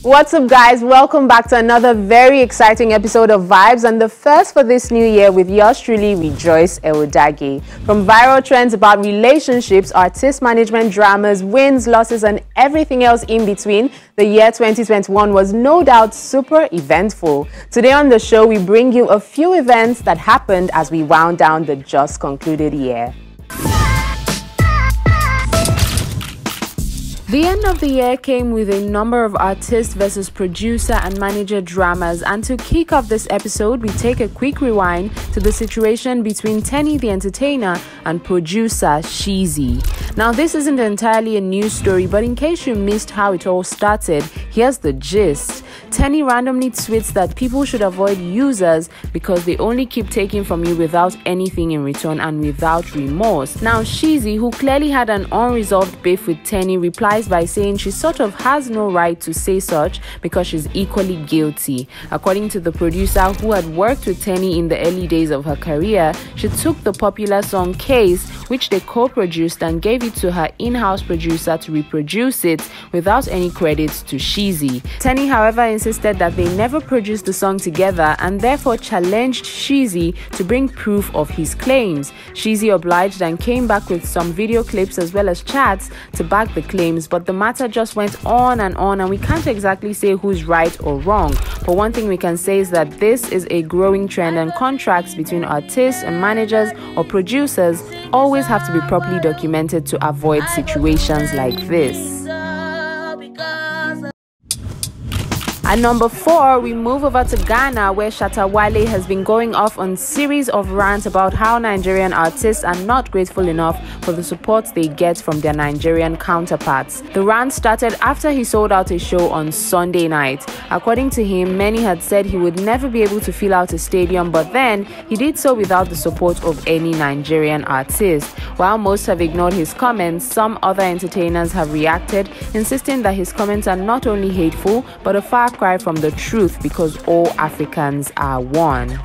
What's up, guys? Welcome back to another very exciting episode of Vibes, and the first for this new year with yours truly, Rejoice Eodage. From viral trends about relationships, artist management dramas, wins, losses, and everything else in between, the year 2021 was no doubt super eventful. Today on the show, we bring you a few events that happened as we wound down the just concluded year. The end of the year came with a number of artist versus producer and manager dramas, and to kick off this episode, we take a quick rewind to the situation between Teni the entertainer and producer Shizzi. Now, this isn't entirely a news story, but in case you missed how it all started, here's the gist. Teni randomly tweets that people should avoid users because they only keep taking from you without anything in return and without remorse. Now, Shizzi, who clearly had an unresolved beef with Teni, replies by saying she sort of has no right to say such because she's equally guilty. According to the producer, who had worked with Teni in the early days of her career, she took the popular song Case, which they co-produced, and gave it to her in-house producer to reproduce it without any credits to Shizzi. Teni, however, insisted that they never produced the song together and therefore challenged Shizzi to bring proof of his claims. Shizzi obliged and came back with some video clips as well as chats to back the claims, but the matter just went on, and we can't exactly say who's right or wrong. But one thing we can say is that this is a growing trend, and contracts between artists and managers or producers always have to be properly documented to avoid situations like this. At number 4, we move over to Ghana, where Shatta Wale has been going off on a series of rants about how Nigerian artists are not grateful enough for the support they get from their Nigerian counterparts. The rant started after he sold out a show on Sunday night. According to him, many had said he would never be able to fill out a stadium, but then he did so without the support of any Nigerian artist. While most have ignored his comments, some other entertainers have reacted, insisting that his comments are not only hateful, but a far cry from the truth, because all Africans are one.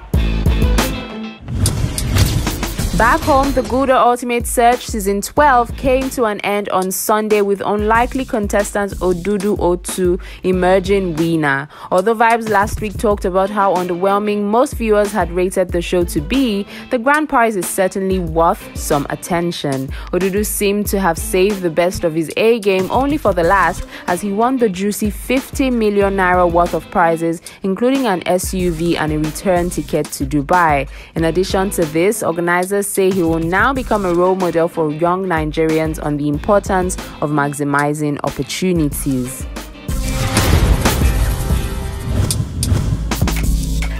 Back home, the Gouda Ultimate Search Season 12 came to an end on Sunday with unlikely contestant Odudu Otu emerging winner. Although Vibes last week talked about how underwhelming most viewers had rated the show to be, the grand prize is certainly worth some attention. Odudu seemed to have saved the best of his A game only for the last, as he won the juicy 50 million naira worth of prizes, including an SUV and a return ticket to Dubai. In addition to this, organizers say he will now become a role model for young Nigerians on the importance of maximizing opportunities.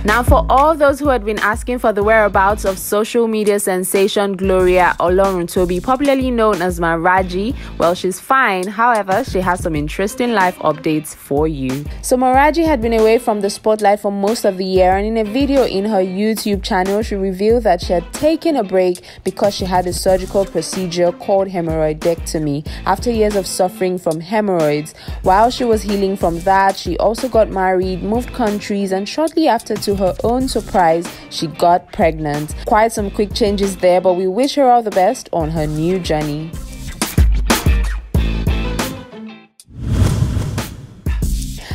Now, for all those who had been asking for the whereabouts of social media sensation Gloria Oloruntobi, popularly known as Maraji, well, she's fine. However, she has some interesting life updates for you. So Maraji had been away from the spotlight for most of the year, and in a video in her YouTube channel, she revealed that she had taken a break because she had a surgical procedure called hemorrhoidectomy after years of suffering from hemorrhoids. While she was healing from that, she also got married, moved countries, and shortly after, to her own surprise, she got pregnant. Quite some quick changes there, but we wish her all the best on her new journey.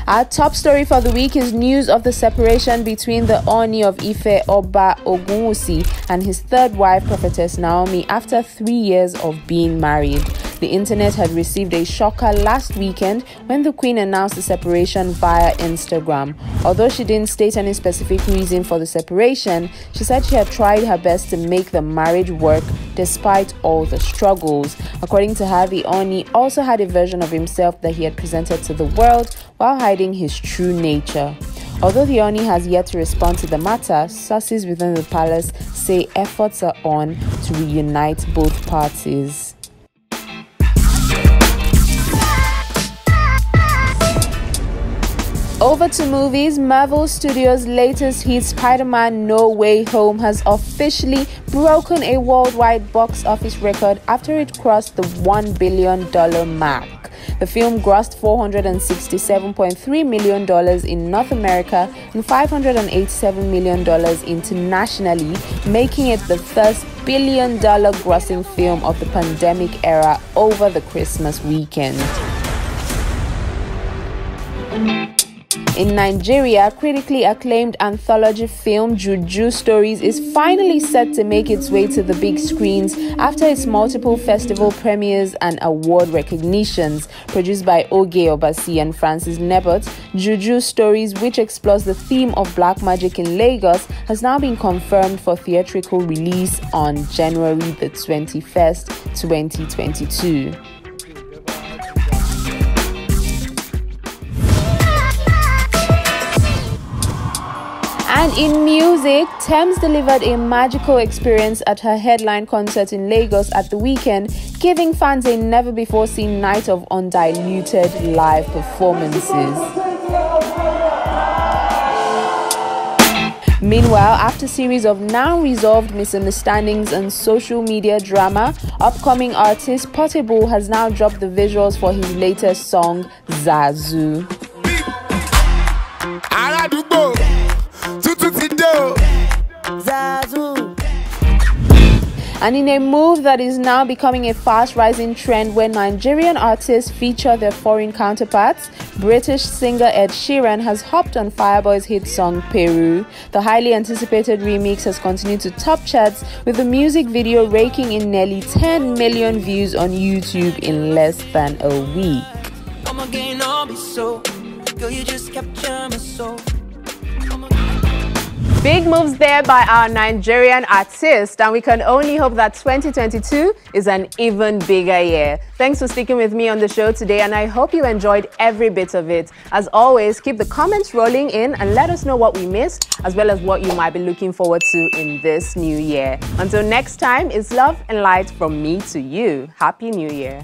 Our top story for the week is news of the separation between the Oni of Ife, Oba Ogunwusi, and his third wife, Prophetess Naomi, after 3 years of being married. The internet had received a shocker last weekend when the Queen announced the separation via Instagram. Although she didn't state any specific reason for the separation, she said she had tried her best to make the marriage work despite all the struggles. According to her, the Oni also had a version of himself that he had presented to the world while hiding his true nature. Although the Oni has yet to respond to the matter, sources within the palace say efforts are on to reunite both parties. Over to movies. Marvel Studios' latest hit Spider-Man No Way Home has officially broken a worldwide box office record after it crossed the $1 billion mark. The film grossed $467.3 million in North America and $587 million internationally, making it the first billion-dollar grossing film of the pandemic era over the Christmas weekend. In Nigeria, critically acclaimed anthology film Juju Stories is finally set to make its way to the big screens after its multiple festival premieres and award recognitions. Produced by Oge Obasi and Francis Nebot, Juju Stories, which explores the theme of black magic in Lagos, has now been confirmed for theatrical release on January the 21st, 2022. And in music, Tems delivered a magical experience at her headline concert in Lagos at the weekend, giving fans a never-before-seen night of undiluted live performances. Meanwhile, after a series of now-resolved misunderstandings and social media drama, upcoming artist Portable has now dropped the visuals for his latest song, Zazu. And in a move that is now becoming a fast-rising trend where Nigerian artists feature their foreign counterparts, British singer Ed Sheeran has hopped on Fireboy's hit song Peru. The highly anticipated remix has continued to top charts, with the music video raking in nearly 10 million views on YouTube in less than a week. Big moves there by our Nigerian artist, and we can only hope that 2022 is an even bigger year. Thanks for sticking with me on the show today, and I hope you enjoyed every bit of it. As always, keep the comments rolling in and let us know what we missed, as well as what you might be looking forward to in this new year. Until next time, it's love and light from me to you. Happy New Year.